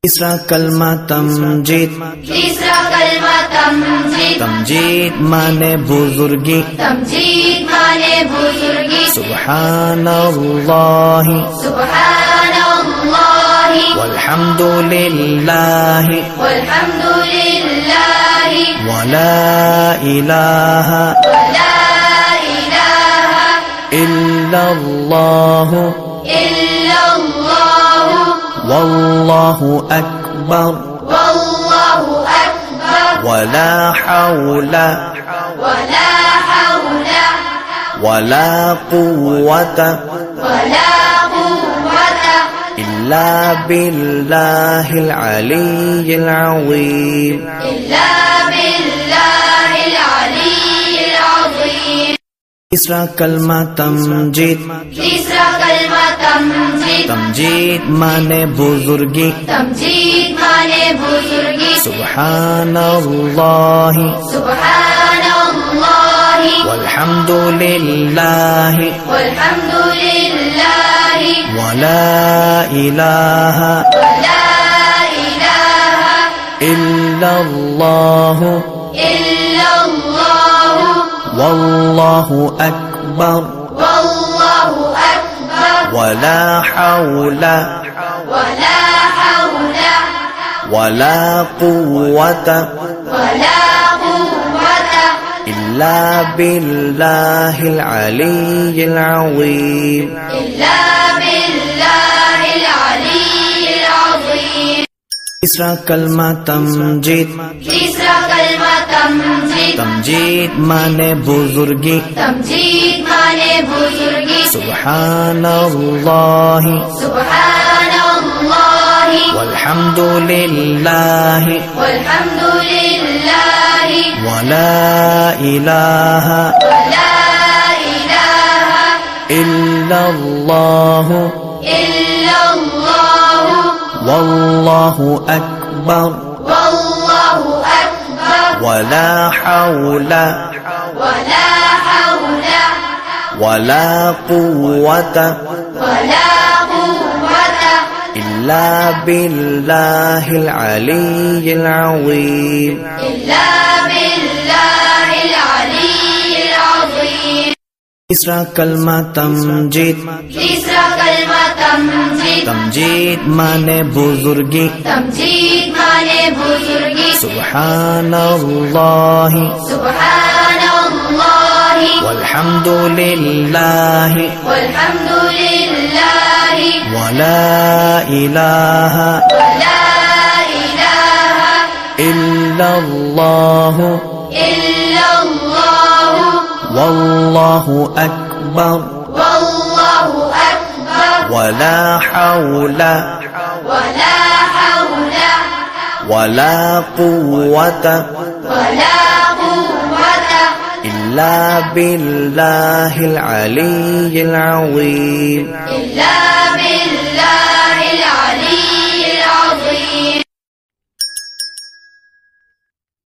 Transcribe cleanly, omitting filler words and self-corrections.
तीसरा कलमा तमजीद। तीसरा कलमा तमजीद। तमजीद माने बुजुर्गी। तमजीद माने बुजुर्गी। सुब्हानल्लाहि सुब्हानल्लाहि वल्हम्दुलिल्लाहि वल्हम्दुलिल्लाहि वला इलाहा इल्लल्लाहु वल्लाहु अकबर वला हौला वला कुव्वता इल्ला बिल्लाहिल अलिय्यिल अज़ीम। तीसरा कलमा तमजीद। तीसरा कलमा तमजीद। तमजीद माने बुजुर्गी। तमजीद माने बुजुर्गी। सुब्हानल्लाहि सुब्हानल्लाहि वल्हम्दुलिल्लाहि वल्हम्दुलिल्लाहि वला इलाहा इल्लल्लाहु वल्लाहु अकबर वला हौला वला कुव्वता इल्ला बिल्लाहिल अलिय्यिल अज़ीम। तीसरा कलमा तमजीद। तीसरा कलमा तमजीद। तमजीद माने बुजुर्गी। तमजीद माने बुजुर्गी। सुब्हानल्लाहि सुब्हानल्लाहि वल्हम्दुलिल्लाहि वल्हम्दुलिल्लाहि वला इलाहा इल्लल्लाहु वल्लाहु अकबर वला हौला वला कुव्वता इल्ला बिल्लाहिल अलिय्यिल अज़ीम। तीसरा कलमा तमजीद। तीसरा कलमा तमजीद। तमजीद माने बुजुर्गी। तमजीद माने बुजुर्गी। सुब्हानल्लाहि सुब्हानल्लाहि वल्हम्दुलिल्लाहि वल्हम्दुलिल्लाहि वला इलाहा इल्लल्लाहु वल्लाहु अकबर वला हौला वला कुव्वता इल्ला बिल्लाहिल अलिय्यिल अज़ीम।